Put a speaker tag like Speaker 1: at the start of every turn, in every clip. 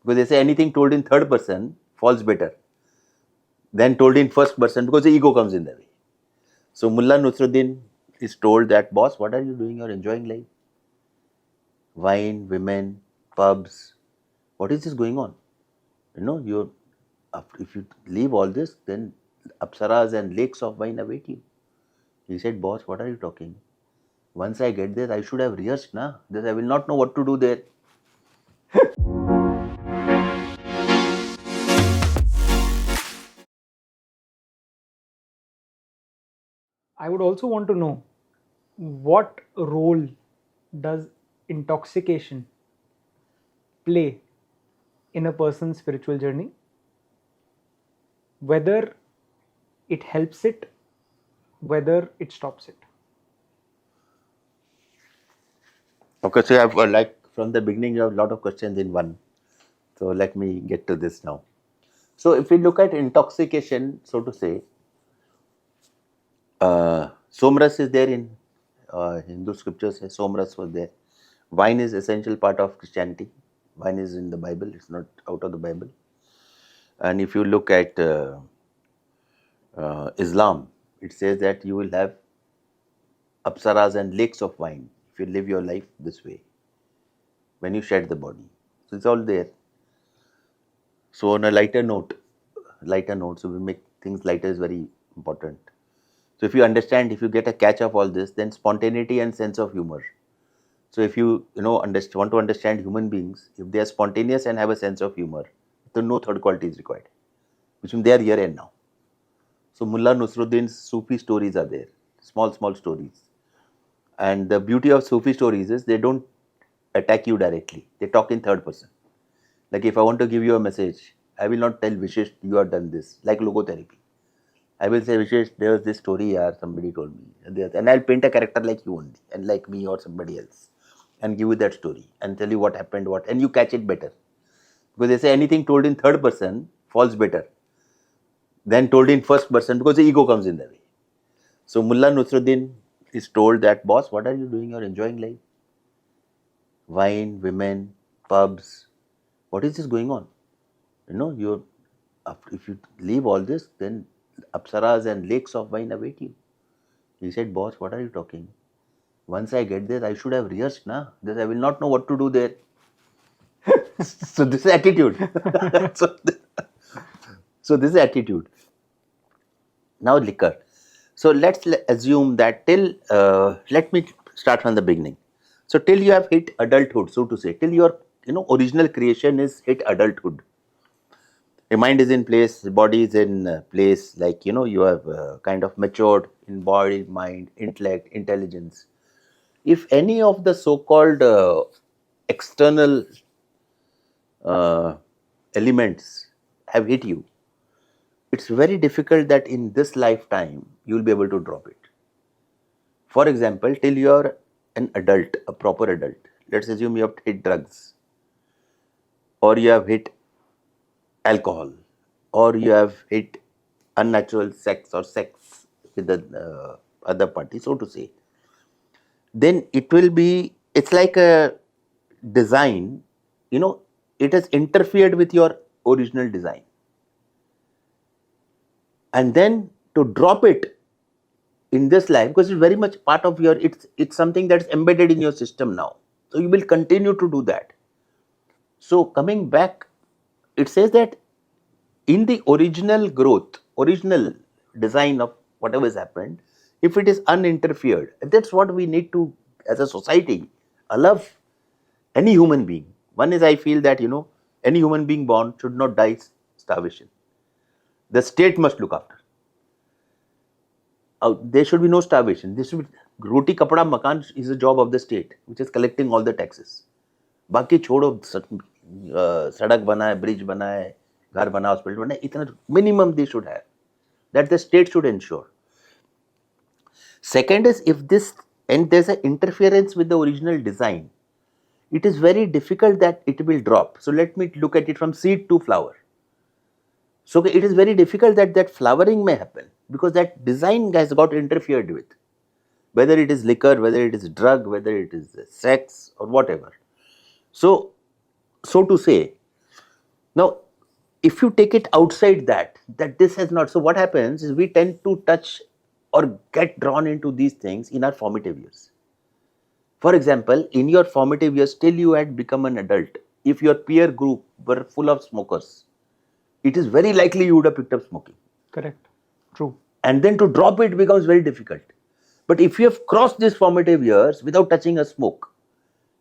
Speaker 1: Because they say anything told in third person falls better than told in first person, because the ego comes in the way. So Mullah Nusruddin is told that, boss, what are you doing? You're enjoying life. Wine, women, pubs. What is this going on? If you leave all this, then apsaras and lakes of wine await you. He said, boss, what are you talking? Once I get there, I should have rehearsed, na? This I will not know what to do there.
Speaker 2: I would also want to know, what role does intoxication play in a person's spiritual journey? Whether it helps it, whether it stops it.
Speaker 1: Okay, so I have like from the beginning, you have a lot of questions in one. So let me get to this now. So if we look at intoxication, so to say, somras is there in Hindu scriptures. Somras was there. Wine is essential part of Christianity. Wine is in the Bible. It's not out of the Bible. And if you look at Islam, it says that you will have apsaras and lakes of wine if you live your life this way, when you shed the body. So it's all there. So on a lighter note, so we make things lighter is very important. So if you understand, if you get a catch of all this, then spontaneity and sense of humor. So if you want to understand human beings, if they are spontaneous and have a sense of humor, then no third quality is required, which means they are here and now. So Mullah Nusruddin's Sufi stories are there, small stories. And the beauty of Sufi stories is they don't attack you directly. They talk in third person. Like if I want to give you a message, I will not tell Vishesh, you have done this, like logotherapy. I will say, Vishesh, there was this story, somebody told me. And I'll paint a character like you only, and like me or somebody else, and give you that story, and tell you what happened, and you catch it better. Because they say anything told in third person falls better than told in first person, because the ego comes in the way. So Mullah Nusruddin is told that, boss, what are you doing? You're enjoying life. Wine, women, pubs. What is this going on? If you leave all this, then apsaras and lakes of wine await you. He said, boss, what are you talking? Once I get there, I should have rehearsed, na? This I will not know what to do there. So this is attitude. so this is attitude. Now liquor. So let's assume that let me start from the beginning. So till you have hit adulthood, so to say, till your original creation is hit adulthood. Your mind is in place, the body is in place, like you have kind of matured in body, mind, intellect, intelligence. If any of the so-called external elements have hit you, it's very difficult that in this lifetime you will be able to drop it. For example, till you are an adult, a proper adult, let's assume you have hit drugs, or you have hit alcohol, or you have hit unnatural sex or sex with the other party, so to say, then it's like a design, it has interfered with your original design. And then to drop it in this life, because it's very much part of it's something that's embedded in your system now. So you will continue to do that. So coming back, it says that in the original growth, original design of whatever has happened, if it is uninterfered, that's what we need to, as a society, allow any human being. One is, I feel that, any human being born should not die starvation. The state must look after. There should be no starvation. This should be, roti, kapda, makan is a job of the state, which is collecting all the taxes. बाकी छोड़ो, सड़क बनाए, bridge बनाए, घर बना, hospital बनाए, इतना minimum they should have. That the state should ensure. Second is, if this, and there's an interference with the original design, it is very difficult that it will drop. So let me look at it from seed to flower. So it is very difficult that flowering may happen, because that design has got interfered with. Whether it is liquor, whether it is drug, whether it is sex or whatever. So to say, Now, if you take it outside that this has not, so what happens is we tend to touch or get drawn into these things in our formative years. For example, in your formative years, till you had become an adult, if your peer group were full of smokers, it is very likely you would have picked up smoking.
Speaker 2: Correct. True.
Speaker 1: And then to drop it becomes very difficult. But if you have crossed these formative years without touching a smoke,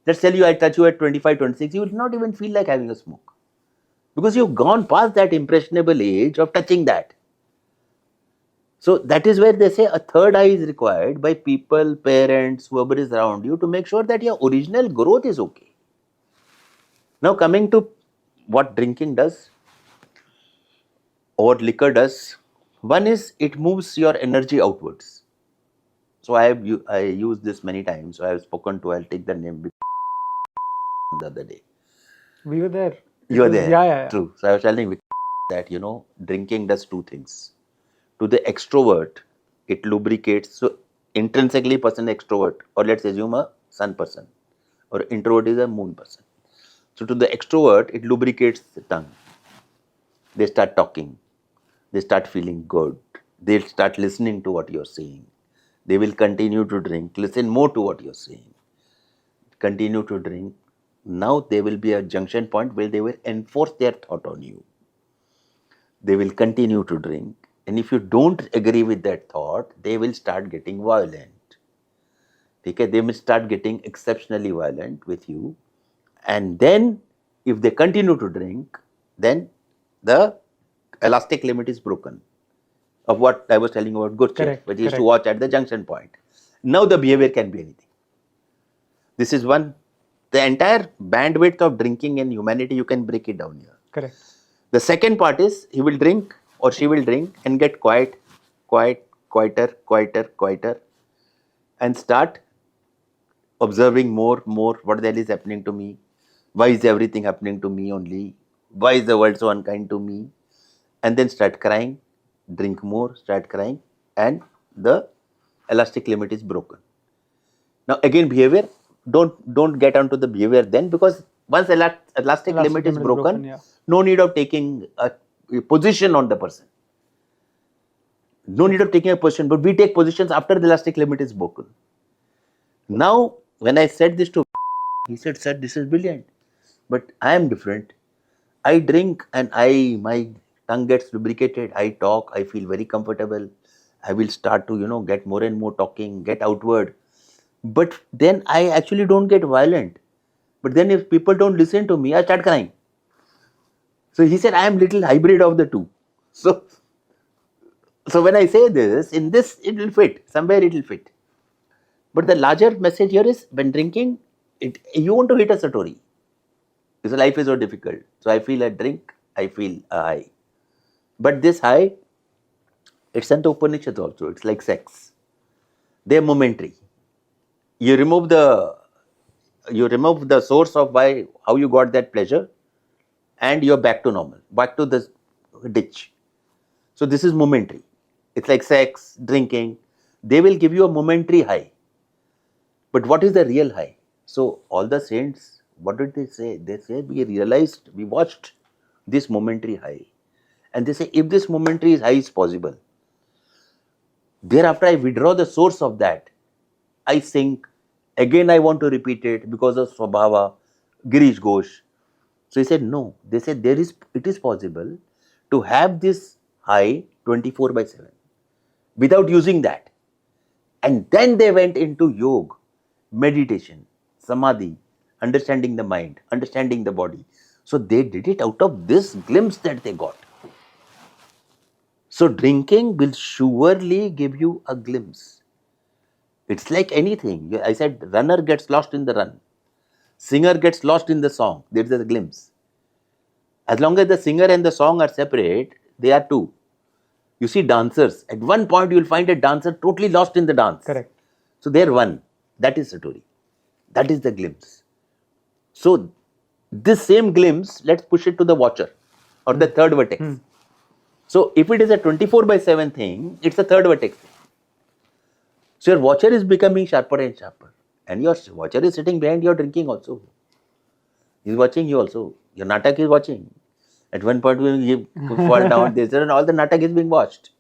Speaker 1: let's tell you I touch you at 25, 26, you will not even feel like having a smoke. Because you've gone past that impressionable age of touching that. So that is where they say a third eye is required by people, parents, whoever is around you to make sure that your original growth is okay. Now coming to what drinking does or liquor does, one is it moves your energy outwards. So I used this many times. So I have spoken to, I'll take the name the other day.
Speaker 2: We were there.
Speaker 1: You were there.
Speaker 2: Yeah.
Speaker 1: True. So I was telling that, drinking does two things. To the extrovert, it lubricates. So intrinsically person extrovert, or let's assume a sun person, or introvert is a moon person. So to the extrovert, it lubricates the tongue. They start talking. They start feeling good. They'll start listening to what you're saying. They will continue to drink. Listen more to what you're saying. Continue to drink. Now there will be a junction point where they will enforce their thought on you. They will continue to drink. And if you don't agree with that thought, they will start getting violent. Okay? They will start getting exceptionally violent with you. And then, if they continue to drink, then the elastic limit is broken. Of what I was telling you about Gurche, which is to watch at the junction point. Now the behavior can be anything. This is one. The entire bandwidth of drinking in humanity, you can break it down here.
Speaker 2: Correct.
Speaker 1: The second part is he will drink or she will drink and get quieter, and start observing more, what the hell is happening to me? Why is everything happening to me only? Why is the world so unkind to me? And then start crying, drink more, start crying, and the elastic limit is broken. Now again, behavior, don't get onto the behavior then, because once elastic limit is broken, no need of taking a position on the person. No need of taking a position, but we take positions after the elastic limit is broken. Now, when I said this to he said, "Sir, this is brilliant, but I am different. I drink and my tongue gets lubricated. I talk. I feel very comfortable. I will start to get more and more talking, get outward. But then I actually don't get violent. But then if people don't listen to me, I start crying." So he said, "I am little hybrid of the two." So when I say this, in this it will fit. Somewhere it will fit. But the larger message here is when drinking, you want to hit a satori. Because life is so difficult. So I feel a drink, I feel a high. But this high, it's in the Upanishads also. It's like sex. They are momentary. You remove the source of how you got that pleasure, and you're back to normal, back to the ditch. So this is momentary. It's like sex, drinking. They will give you a momentary high. But what is the real high? So all the saints, what did they say? They say we watched this momentary high. And they say if this momentary high is possible, thereafter I withdraw the source of that. I sink. Again I want to repeat it because of Swabhava, Girish Ghosh. So he said no. They said it is possible to have this high 24/7 without using that. And then they went into yoga, meditation, samadhi, understanding the mind, understanding the body. So they did it out of this glimpse that they got. So drinking will surely give you a glimpse. It's like anything. I said runner gets lost in the run. Singer gets lost in the song. There's a glimpse. As long as the singer and the song are separate, they are two. You see dancers. At one point, you will find a dancer totally lost in the dance.
Speaker 2: Correct.
Speaker 1: So they're one. That is satori. That is the glimpse. So this same glimpse, let's push it to the watcher or the third vertex. So if it is a 24/7 thing, it's a third vertex. So your watcher is becoming sharper and sharper. And your watcher is sitting behind your drinking also. He's watching you also. Your natak is watching. At one point when you fall down, they said, and all the natak is being watched.